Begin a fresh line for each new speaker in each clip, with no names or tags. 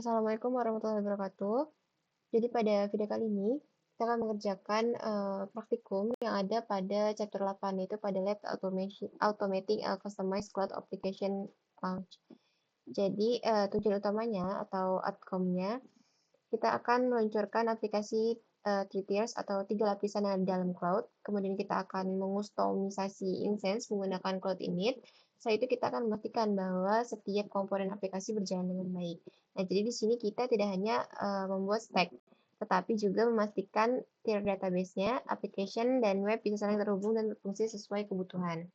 Assalamualaikum warahmatullahi wabarakatuh. Jadi pada video kali ini kita akan mengerjakan praktikum yang ada pada chapter 8 yaitu pada lab automating a customized cloud application launch. Jadi tujuan utamanya atau outcome-nya kita akan meluncurkan aplikasi 3 tiers atau 3 lapisan yang ada dalam cloud. Kemudian kita akan mengustomisasi instance menggunakan cloud init. Setelah itu kita akan memastikan bahwa setiap komponen aplikasi berjalan dengan baik. Nah, jadi di sini kita tidak hanya membuat stack, tetapi juga memastikan tier database-nya, application, dan web bisa saling terhubung dan berfungsi sesuai kebutuhan.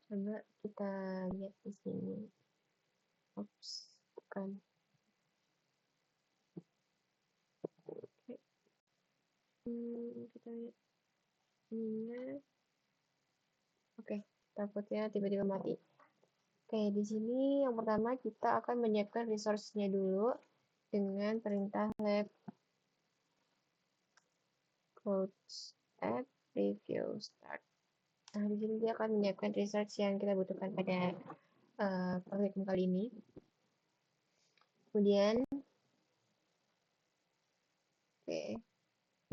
Coba kita lihat di sini. Oops, bukan. Kita lihat ininya. Oke, takutnya tiba-tiba mati. Oke, di sini yang pertama kita akan menyiapkan resource-nya dulu dengan perintah lab codes add preview start. Nah, di sini dia akan menyiapkan resource yang kita butuhkan pada praktikum kali ini. Kemudian, oke,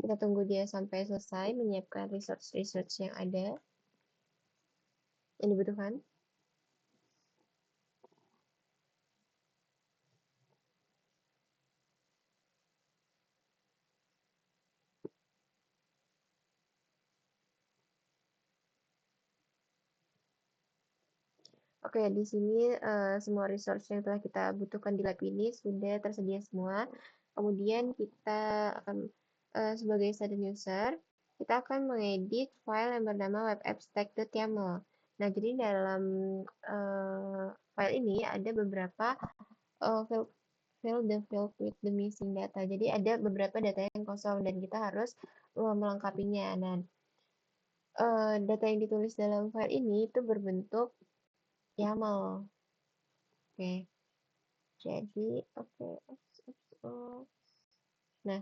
kita tunggu dia sampai selesai menyiapkan resource yang ada yang dibutuhkan. Oke, di sini semua resource yang telah kita butuhkan di lab ini sudah tersedia semua. Kemudian kita akan sebagai student user, kita akan mengedit file yang bernama webabstract.yaml. Nah, jadi dalam file ini ada beberapa fill the field with the missing data. Jadi ada beberapa data yang kosong dan kita harus melengkapinya. Nah, data yang ditulis dalam file ini itu berbentuk YAML. Oke, jadi nah,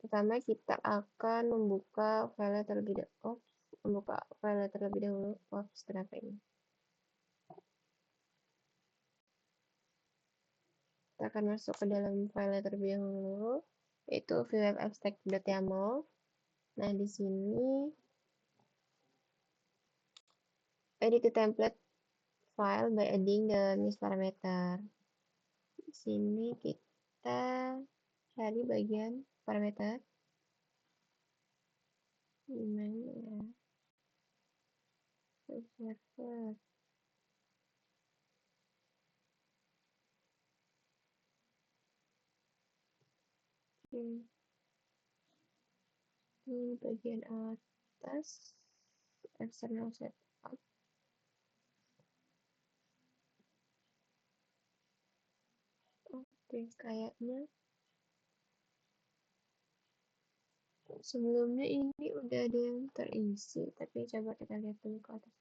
pertama kita akan membuka file terlebih dahulu. Kenapa ini? Kita akan masuk ke dalam file terlebih dahulu, yaitu webabstract.yaml. Nah, di sini edit the template file by adding the miss parameter. Di sini kita cari bagian parameter. Gimana ya? Server. Ini bagian atas external setup. Oke, kayaknya sebelumnya ini udah ada yang terisi, tapi coba kita lihat dulu ke atas.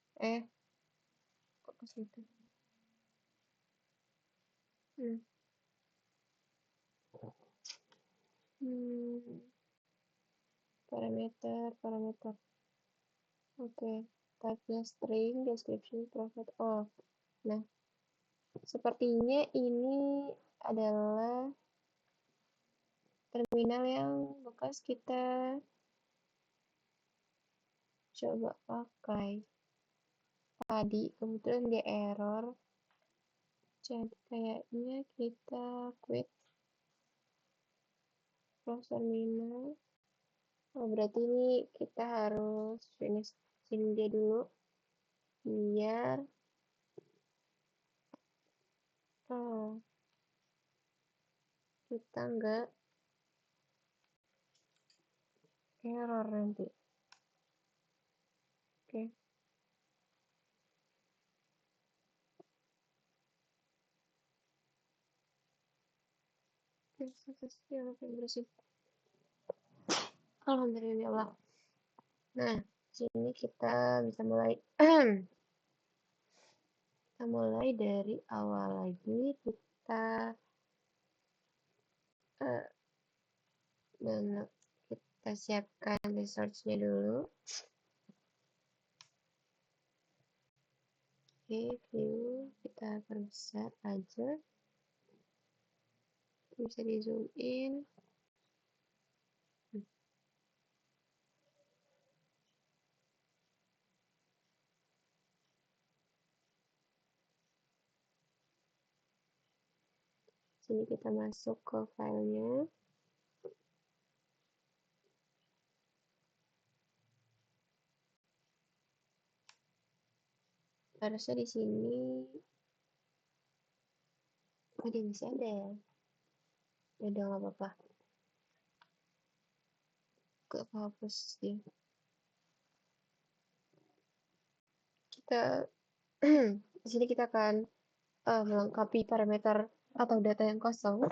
Kok ke situ? Parameter. Oke, type-nya string, description, private. Oh, nah, sepertinya ini adalah terminal yang bekas kita coba pakai tadi, kemudian dia error. Jadi kayaknya kita quit close terminal. Oh, berarti ini kita harus finish dia dulu biar kita nggak error nanti. Oke. Bersih. Alhamdulillah. Nah, sini kita bisa mulai. Kita mulai dari awal lagi. Kita siapkan resource-nya dulu. Oke, view kita perbesar aja. bisa di zoom in. Sini kita masuk ke filenya. Harusnya di sini dia masih ada ya. Udah nggak apa-apa. Kehapus dia. Kita di sini kita akan melengkapi parameter atau data yang kosong.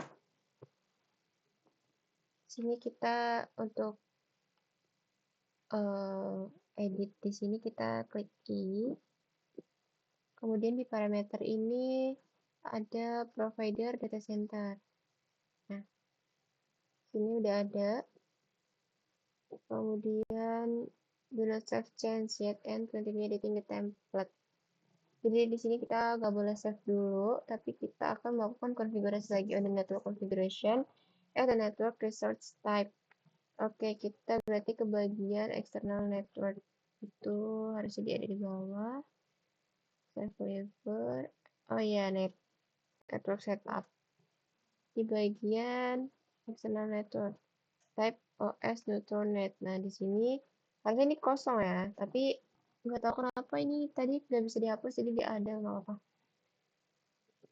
Sini kita untuk edit di sini kita klik I. Kemudian di parameter ini ada provider data center. Nah, sini udah ada. Kemudian do not save change yet and continue editing the template. Jadi di sini kita nggak boleh save dulu, tapi kita akan melakukan konfigurasi lagi on the network configuration and the network resource type. Oke, kita berarti ke bagian external network. Itu harusnya dia ada di bawah. Save forever. Oh iya, network setup. Di bagian external network. Type OS neutral net. Nah, di sini harusnya ini kosong ya, tapi nggak tahu kenapa ini tadi nggak bisa dihapus, jadi dia ada, nggak apa-apa.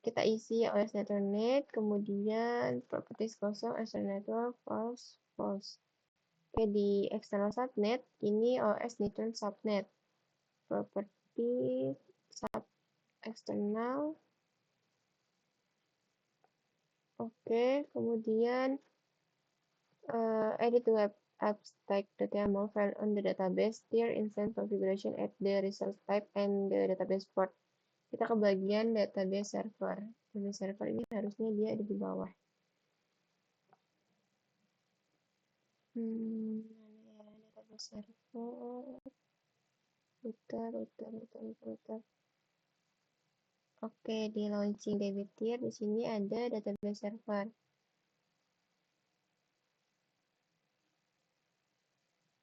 Kita isi OS neutral net, kemudian properties kosong, external network, false, false. Oke, di external subnet, ini OS neutral subnet. Property sub external. Oke, kemudian edit web abstract.yaml file on the database tier instance configuration at the resource type and the database port. Kita ke bagian database server. Database server ini harusnya dia ada di bawah. Mana ya database server? Router. Oke, di launching David tier di sini ada database server.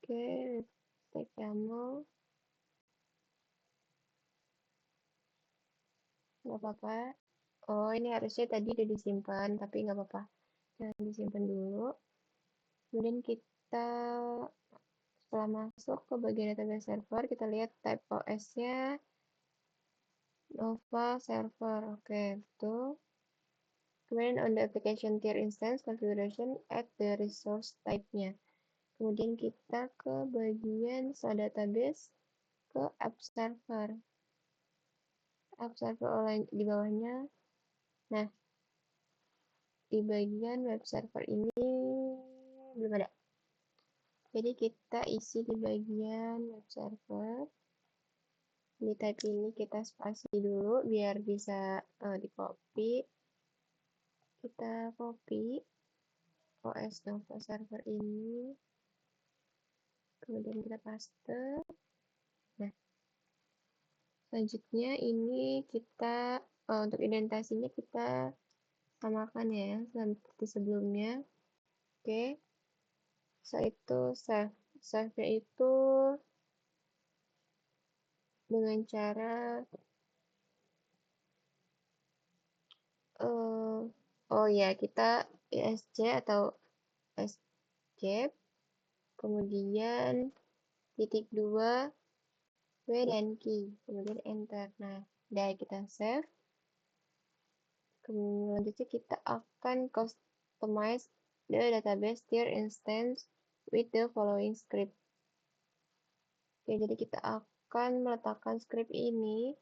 Oke, tag YAML. Nggak apa-apa. Oh, ini harusnya tadi udah disimpan, tapi nggak apa-apa. Jangan disimpan dulu. Kemudian kita setelah masuk ke bagian database server, kita lihat type OS-nya Nova Server. Oke, betul. Kemudian on the application tier instance configuration add the resource type-nya. Kemudian kita ke bagian database ke app server. App server online di bawahnya. Nah, di bagian web server ini belum ada. Jadi kita isi di bagian web server. Di type ini kita spasi dulu biar bisa di copy. Kita copy OS Nova server ini. Kemudian kita paste. Nah, selanjutnya ini kita untuk indentasinya kita samakan ya seperti sebelumnya. Oke. Setelah itu save-nya itu dengan cara oh ya kita ESC atau escape kemudian titik 2 W dan key kemudian enter. Nah, udah kita save. Kemudian selanjutnya kita akan customize the database tier instance with the following script. Oke, jadi kita akan meletakkan script ini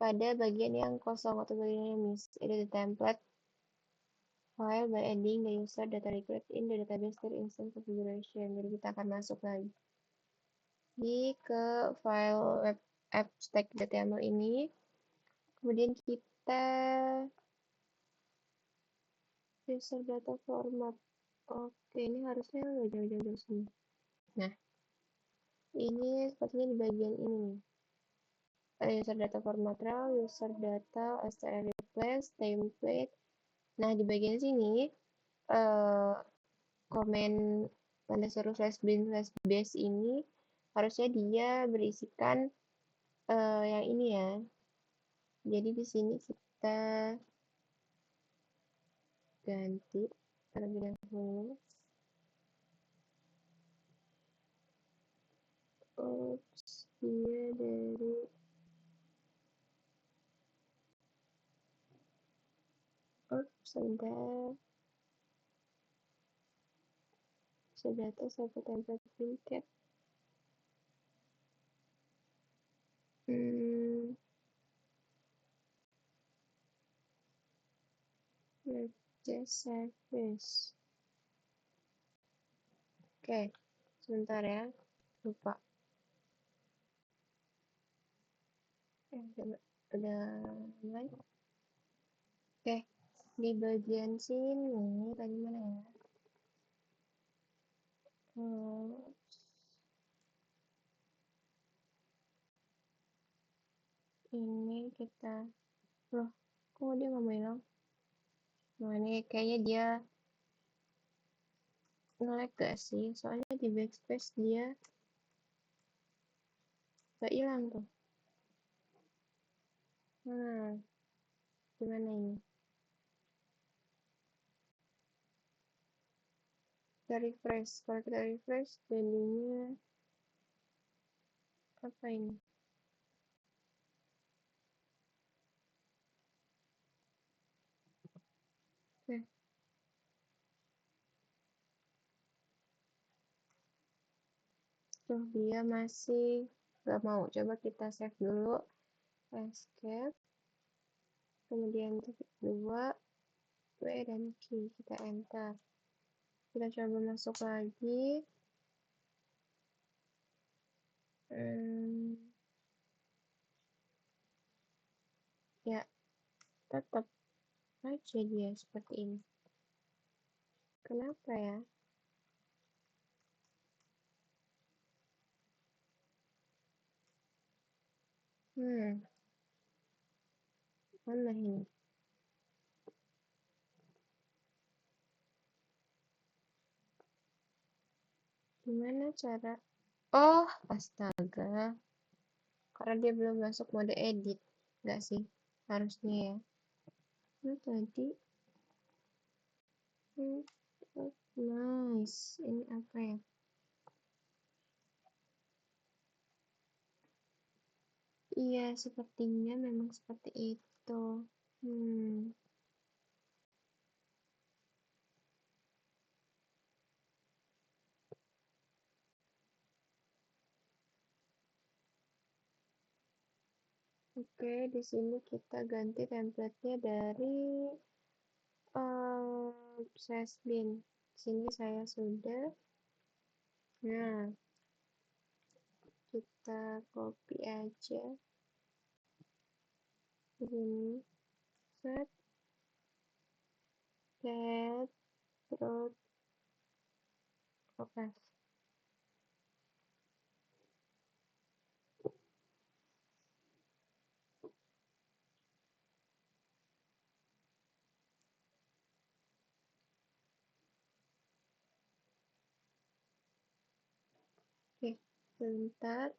pada bagian yang kosong atau bagian yang miss. Edit the template file by adding the user data record in the database tier instance configuration. Jadi kita akan masuk lagi ke file web abstract.yaml ini. Kemudian kita user data format. Oke, ini harusnya nggak jauh-jauh sini. Nah, ini sepertinya di bagian ini nih. User data format raw, user data str replace, template. Nah, di bagian sini eh, komen tanda seru slash bin slash base ini harusnya dia berisikan yang ini ya. Jadi di sini kita ganti terlebih dahulu. Oops, dia dari sebentar. Sudah saya template pincat. Just service. Oke, sebentar ya. Lupa. Udah mulai. Oke, di bagian sini tadi mana ya? Ini kita loh, kok dia nggak mau hilang? Nah, ini kayaknya dia nge-lag gak sih? Soalnya di backspace dia gak hilang tuh. Nah, gimana ini? Kita refresh. Kalau kita refresh, jadinya apa ini? Oke. Tuh, dia masih gak mau. Coba kita save dulu. Escape. Kemudian titik 2. W dan Q. Kita enter. Kita coba masuk lagi. Ya, tetap aja dia seperti ini. Kenapa ya? Mana ini? Gimana cara? Oh, astaga. Karena dia belum masuk mode edit. Enggak sih? Harusnya ya. Nah, tadi. Nice. Ini apa ya? Iya, sepertinya memang seperti itu. Oke, di sini kita ganti template-nya dari bin. Sini saya sudah. Nah, kita copy aja. Ini set get root. Oke. Oke, sebentar.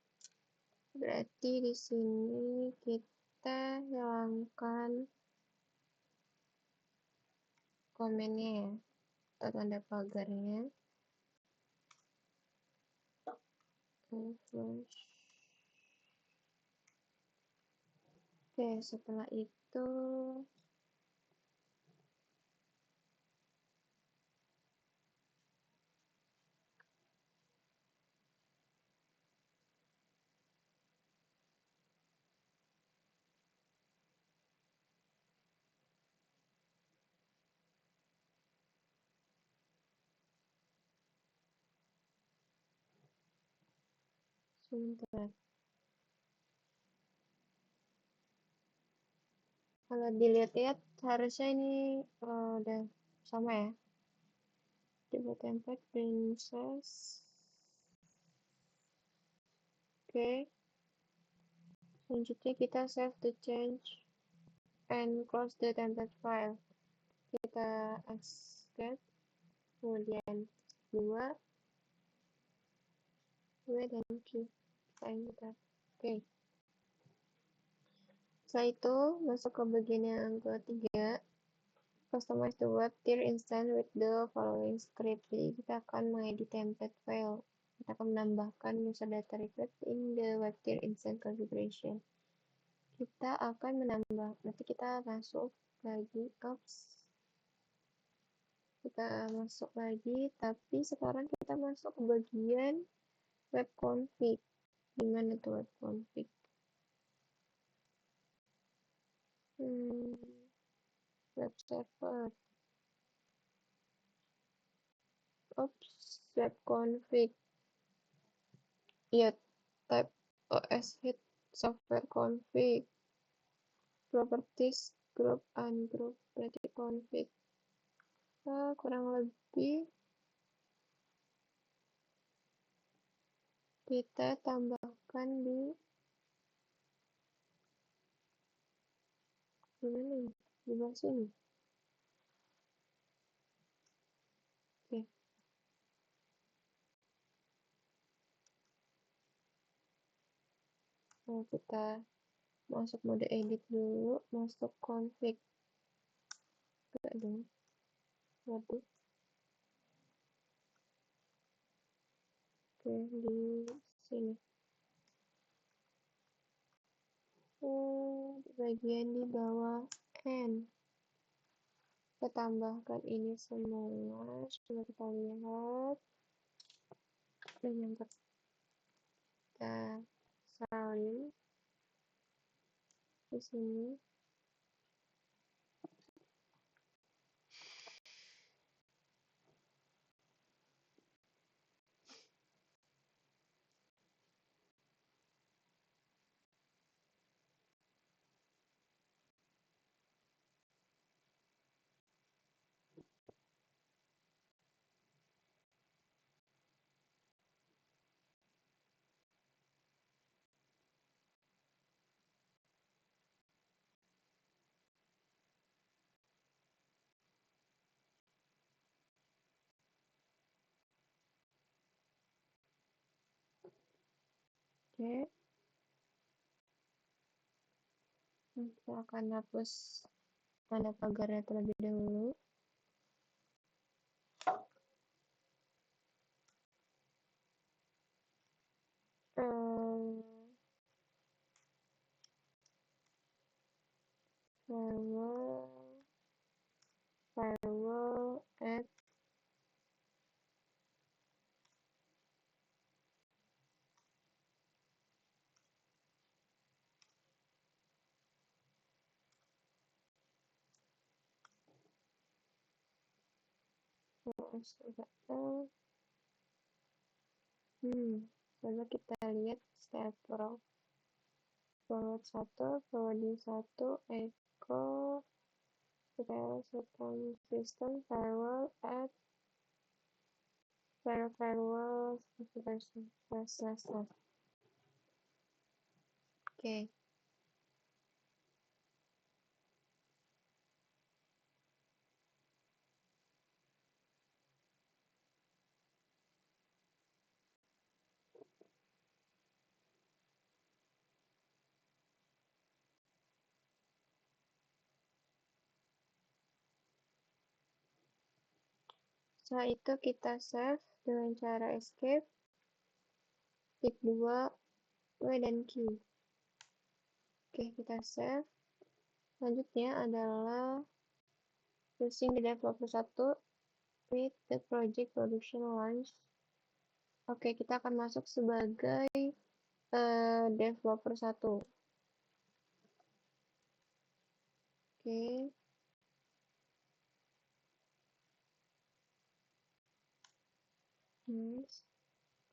Berarti di sini kita hilangkan komennya ya, atau tanda pagarnya. Oke, setelah itu sebentar. Kalau dilihat-lihat harusnya ini udah sama ya. Coba template princess. Oke. Selanjutnya kita save the change and close the template file. Kita escape. kemudian 2 dan Q. Kita oke. Setelah itu masuk ke bagian yang ketiga, customize the web tier instance with the following script. Jadi kita akan mengedit template file. Kita akan menambahkan user data request in the web tier instance configuration. Kita akan menambah, nanti kita masuk lagi, kita masuk lagi, tapi sekarang kita masuk ke bagian web config. Gimana tuh web config? Web server. Web config. Ya, type OS hit software config. Properties group ungroup berarti config. Nah, kurang lebih kita tambahkan di mana nih? Di bawah sini. Oke. Nah, kita masuk mode edit dulu, masuk config. Enggak dong. Waduh. Oke, di sini. Di bagian di bawah N. Kita tambahkan ini semua. Coba kita lihat. Dan yang kita salin di sini. Oke. Kita akan hapus tanda pagarnya terlebih dahulu. Firewall add coba kita lihat step forward 1, forwarding 1, echo system firewall add firewall version //. Oke. Setelah itu kita save dengan cara escape, klik 2, W dan Q. Oke, kita save. Selanjutnya adalah using the developer 1 with the project production launch. Oke, kita akan masuk sebagai developer 1. Oke.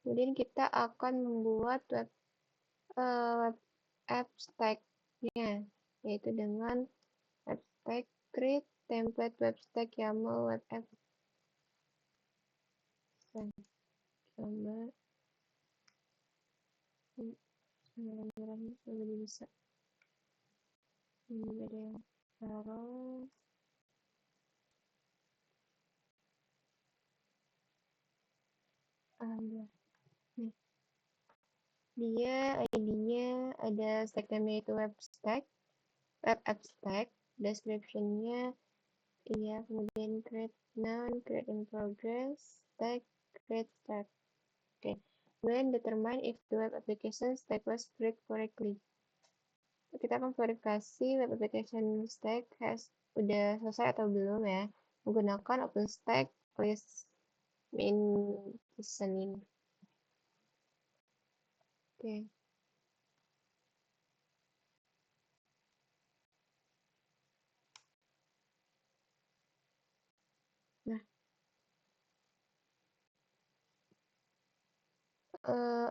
Kemudian kita akan membuat web app stack-nya, yaitu dengan web stack create template web stack YAML web app. Coba merah-merahnya sudah bisa. Ini ada yang taruh. Alhamdulillah. Nih, dia ID-nya ada stack namanya itu web stack, web app stack, description-nya iya, kemudian create noun, create in progress, stack, create stack. Oke. Kemudian determine if the web application stack was created correctly. Kita akan verifikasi web application stack udah selesai atau belum ya, menggunakan OpenStack list min listening. Oke. Nah,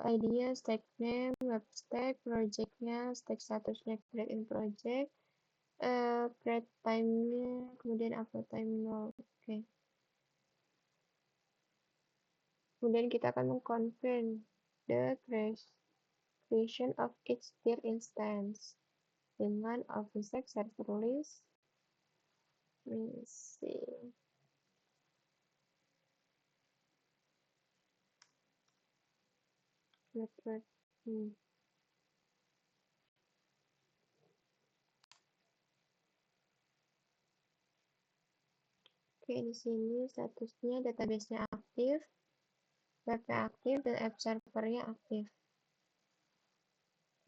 ID-nya stack name, web stack, project-nya, stack statusnya create in project, create time-nya, kemudian upload time 0. Oke. Kemudian kita akan mengconfirm the creation of each tier instance dengan OpenStack server list. Let me see. Network. Oke, di sini statusnya database-nya aktif, web-nya aktif, dan app server-nya aktif.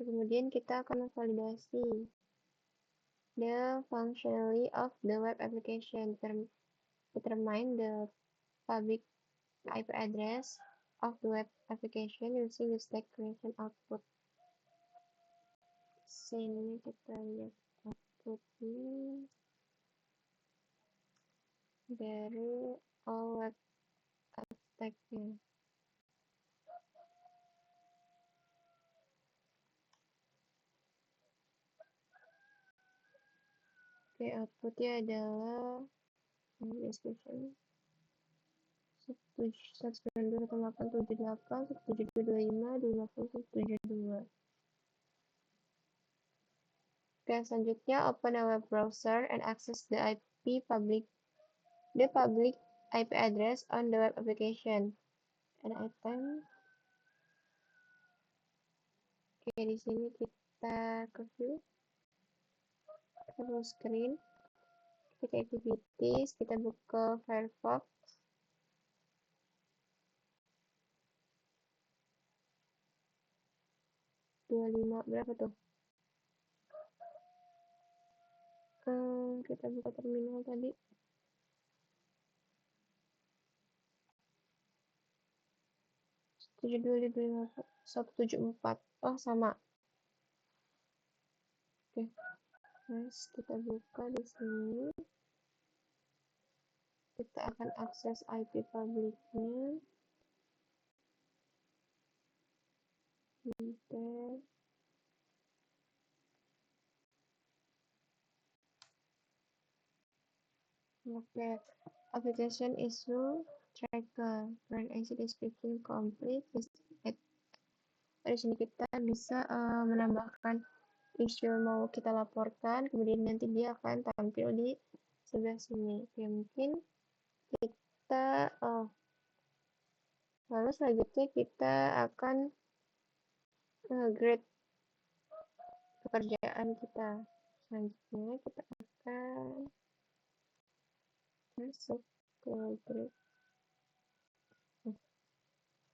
Kemudian kita akan memvalidasi the functionality of the web application, determine the public IP address of the web application using the stack creation output. Sini kita lihat outputnya dari all web stack-nya. Oke, outputnya adalah description 192.878, 172.25, 250.72. Oke, selanjutnya open a web browser and access the public IP address on the web application. And item. Oke, di sini kita ke view, full screen, kita activities, kita buka Firefox. 25 berapa tuh? Kita buka terminal tadi. 174. Oh, sama. Oke. Next, kita buka di sini. Kita akan akses IP publiknya. Enter. Oke. Application issue tracker. Current exit description complete. Di sini kita bisa menambahkan isu mau kita laporkan, kemudian nanti dia akan tampil di sebelah sini. Oke, mungkin kita lalu selanjutnya kita akan grade pekerjaan kita. Selanjutnya kita akan masuk ke grade.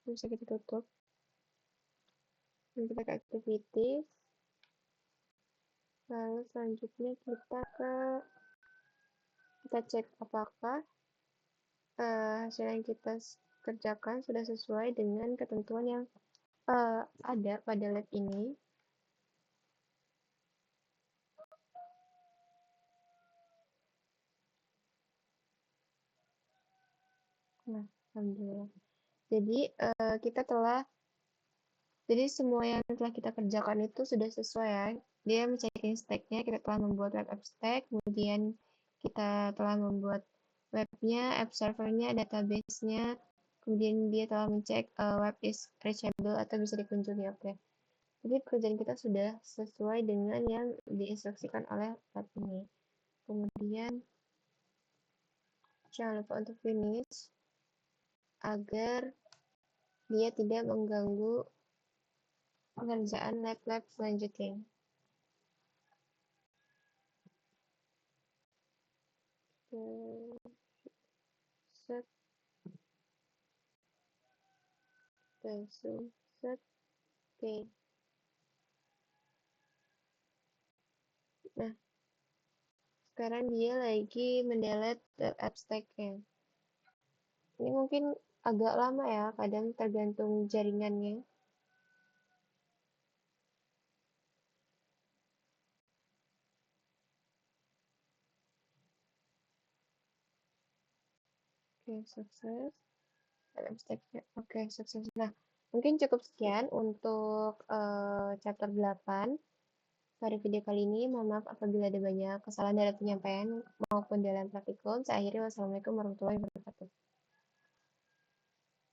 Bisa kita tutup. Dan kita ke activities. Lalu selanjutnya kita cek apakah hasil yang kita kerjakan sudah sesuai dengan ketentuan yang ada pada lab ini. Nah, alhamdulillah. Jadi semua yang telah kita kerjakan itu sudah sesuai ya. Dia mencekin stack-nya, kita telah membuat web app stack, kemudian kita telah membuat webnya, app servernya, database-nya, kemudian dia telah mencek web is reachable atau bisa dikunjungi. Oke. Jadi pekerjaan kita sudah sesuai dengan yang diinstruksikan oleh lab ini. Kemudian jangan lupa untuk finish agar dia tidak mengganggu pengerjaan lab-lab selanjutnya. Set, langsung, set, oke. Nah, sekarang dia lagi mendelete abstract-nya. Ini mungkin agak lama ya, kadang tergantung jaringannya. Oke, sukses. Abstract-nya. Oke, sukses. Nah, mungkin cukup sekian untuk chapter 8 pada video kali ini. Mohon maaf apabila ada banyak kesalahan dalam penyampaian maupun dalam praktikum. Saya akhiri, wassalamualaikum warahmatullahi wabarakatuh.